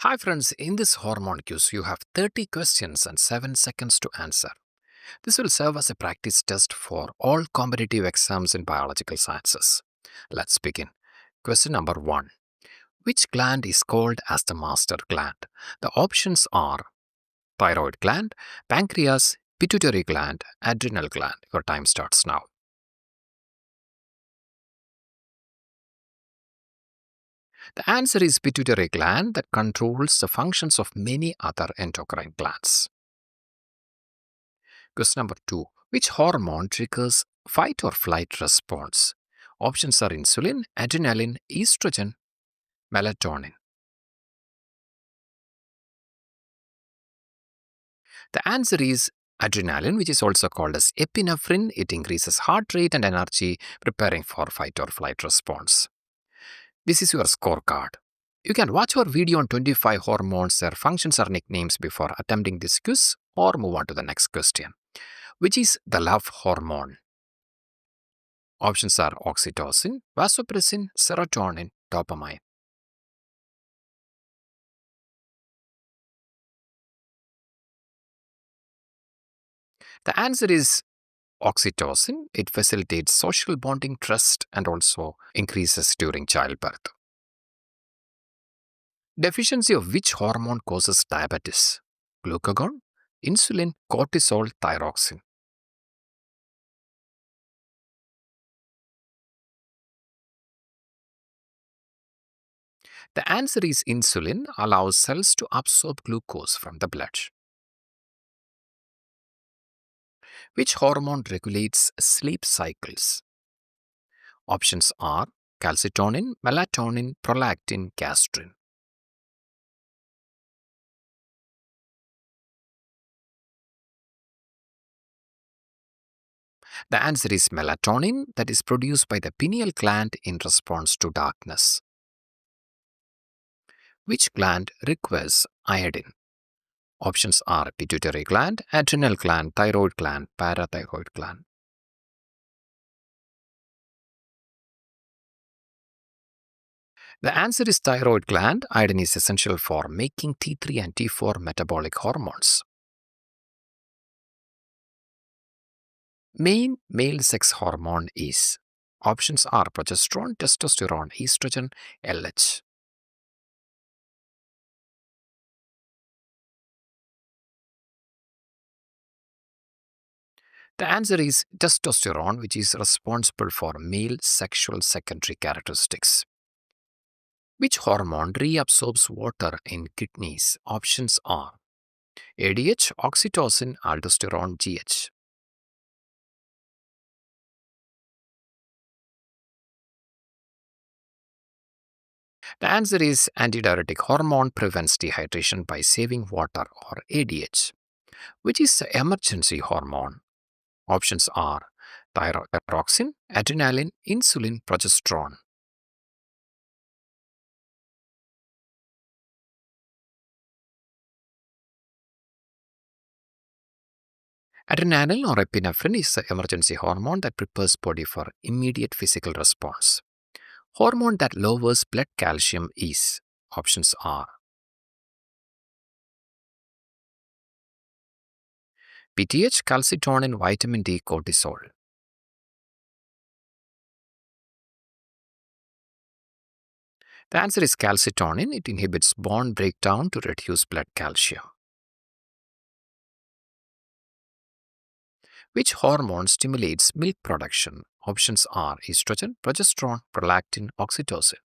Hi friends, in this hormone quiz you have 30 questions and 7 seconds to answer. This will serve as a practice test for all competitive exams in biological sciences. Let's begin. Question number 1. Which gland is called as the master gland? The options are thyroid gland, pancreas, pituitary gland, adrenal gland. Your time starts now. The answer is pituitary gland that controls the functions of many other endocrine glands. Question number 2. Which hormone triggers fight or flight response? Options are insulin, adrenaline, estrogen, melatonin. The answer is adrenaline, which is also called as epinephrine. It increases heart rate and energy, preparing for fight or flight response. This is your scorecard. You can watch our video on 25 hormones, their functions or nicknames before attempting this quiz or move on to the next question. Which is the love hormone? Options are oxytocin, vasopressin, serotonin, dopamine. The answer is oxytocin. It facilitates social bonding, trust, and also increases during childbirth. Deficiency of which hormone causes diabetes? Glucagon, insulin, cortisol, thyroxine. The answer is insulin allows cells to absorb glucose from the blood. Which hormone regulates sleep cycles? Options are calcitonin, melatonin, prolactin, gastrin. The answer is melatonin that is produced by the pineal gland in response to darkness. Which gland requires iodine? Options are pituitary gland, adrenal gland, thyroid gland, parathyroid gland. The answer is thyroid gland. Iodine is essential for making T3 and T4 metabolic hormones. Main male sex hormone is. Options are progesterone, testosterone, estrogen, LH. The answer is testosterone, which is responsible for male sexual secondary characteristics. Which hormone reabsorbs water in kidneys? Options are ADH, oxytocin, aldosterone, GH. The answer is antidiuretic hormone prevents dehydration by saving water, or ADH. Which is the emergency hormone? Options are thyroxine, adrenaline, insulin, progesterone. Adrenaline or epinephrine is the emergency hormone that prepares body for immediate physical response. Hormone that lowers blood calcium is. Options are PTH, calcitonin, vitamin D, cortisol. The answer is calcitonin. It inhibits bone breakdown to reduce blood calcium. Which hormone stimulates milk production? Options are estrogen, progesterone, prolactin, oxytocin.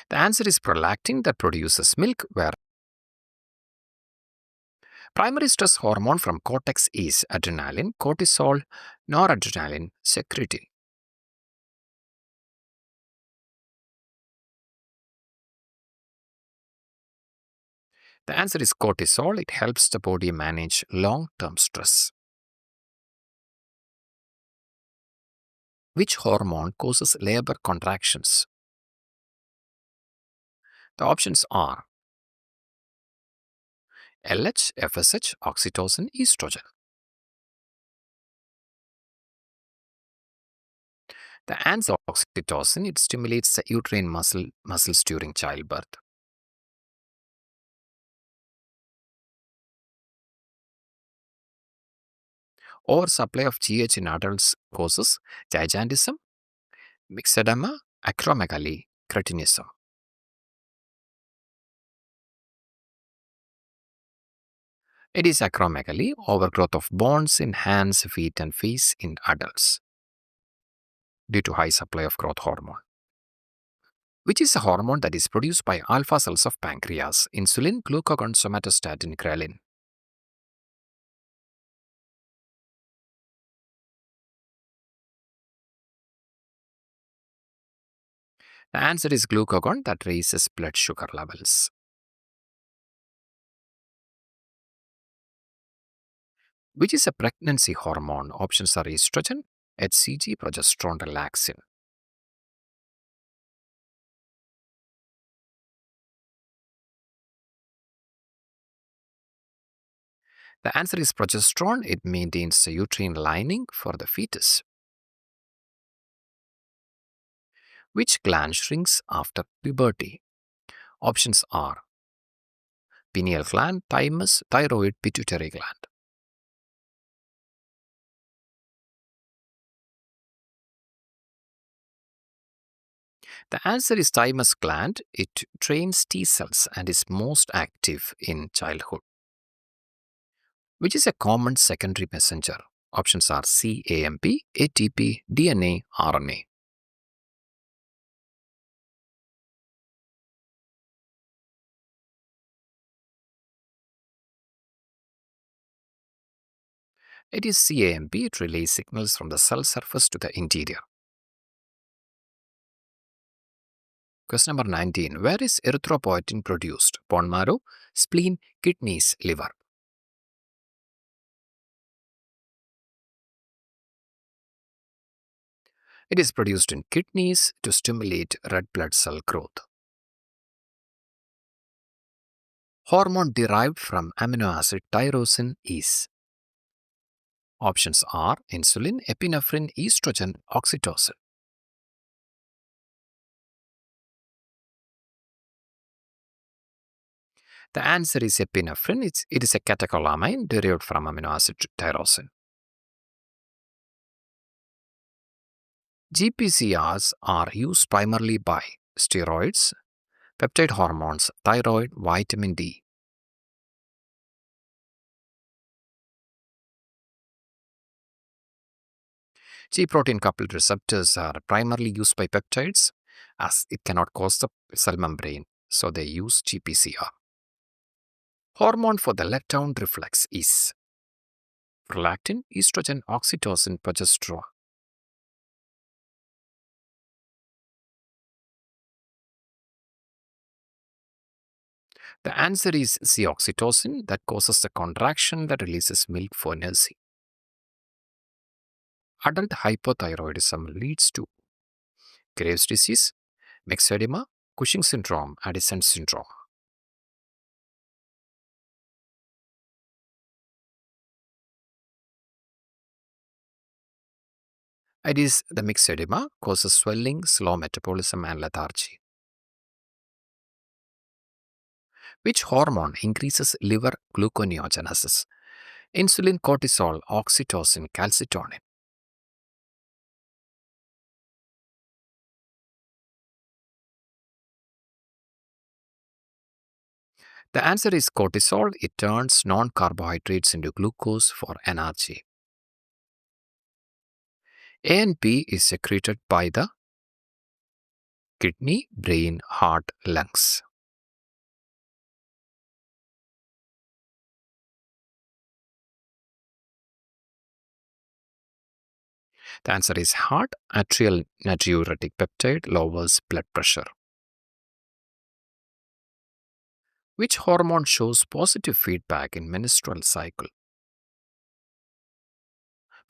The answer is prolactin that produces milk, where primary stress hormone from cortex is adrenaline, cortisol, noradrenaline, secretin. The answer is cortisol. It helps the body manage long-term stress. Which hormone causes labor contractions? The options are LH, FSH, oxytocin, estrogen. The answer is oxytocin. It stimulates the uterine muscles during childbirth. Oversupply of GH in adults causes gigantism, myxedema, acromegaly, cretinism. It is acromegaly, overgrowth of bones in hands, feet, and face in adults due to high supply of growth hormone, which is a hormone that is produced by alpha cells of pancreas, insulin, glucagon, somatostatin, ghrelin. The answer is glucagon that raises blood sugar levels. Which is a pregnancy hormone? Options are estrogen, HCG, progesterone, relaxin. The answer is progesterone. It maintains the uterine lining for the fetus. Which gland shrinks after puberty? Options are pineal gland, thymus, thyroid, pituitary gland. The answer is thymus gland. It trains T cells and is most active in childhood. Which is a common secondary messenger? Options are CAMP, ATP, DNA, RNA. It is CAMP. It relays signals from the cell surface to the interior. Question number 19. Where is erythropoietin produced? Bone marrow, spleen, kidneys, liver. It is produced in kidneys to stimulate red blood cell growth. Hormone derived from amino acid tyrosine is. Options are insulin, epinephrine, estrogen, oxytocin. The answer is epinephrine. It is a catecholamine derived from amino acid tyrosine. GPCRs are used primarily by steroids, peptide hormones, thyroid, vitamin D. G protein coupled receptors are primarily used by peptides as it cannot cross the cell membrane, so they use GPCR. Hormone for the letdown reflex is prolactin, estrogen, oxytocin, progesterone. The answer is C, oxytocin, that causes the contraction that releases milk for nursing. Adult hypothyroidism leads to Graves' disease, myxedema, Cushing syndrome, Addison syndrome. It is the myxedema causes swelling, slow metabolism, and lethargy. Which hormone increases liver gluconeogenesis? Insulin, cortisol, oxytocin, calcitonin. The answer is cortisol. It turns non-carbohydrates into glucose for energy. ANP is secreted by the kidney, brain, heart, lungs. The answer is heart. Atrial natriuretic peptide lowers blood pressure. Which hormone shows positive feedback in menstrual cycle?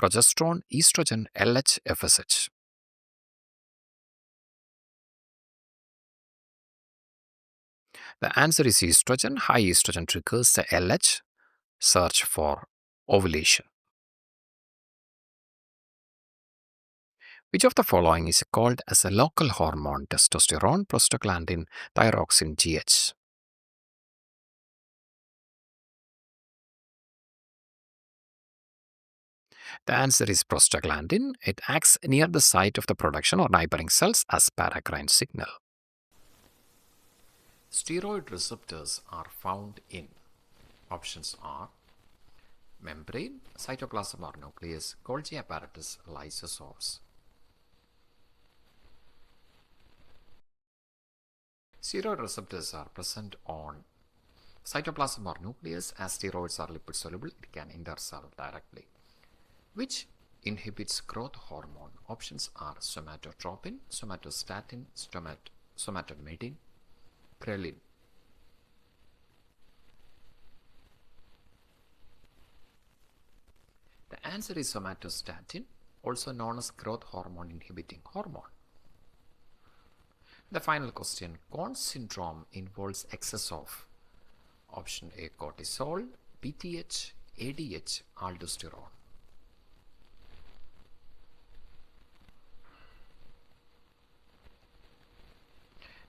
Progesterone, estrogen, LH, FSH. The answer is estrogen. High estrogen triggers the LH search for ovulation. Which of the following is called as a local hormone: testosterone, prostaglandin, thyroxine, GH? The answer is prostaglandin. It acts near the site of the production or neighboring cells as paracrine signal. Steroid receptors are found in options are membrane, cytoplasm or nucleus, Golgi apparatus, lysosomes. Steroid receptors are present on cytoplasm or nucleus. As steroids are lipid soluble, it can enter cell directly. Which inhibits growth hormone? Options are somatotropin, somatostatin, somatomedin, ghrelin. The answer is somatostatin, also known as growth hormone inhibiting hormone. The final question: Cone syndrome involves excess of option A cortisol, PTH, ADH, aldosterone.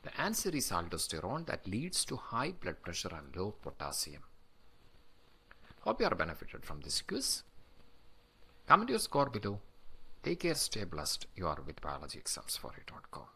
The answer is aldosterone, that leads to high blood pressure and low potassium. Hope you are benefited from this quiz. Comment your score below. Take care, stay blessed. You are with biologyexams4u.com.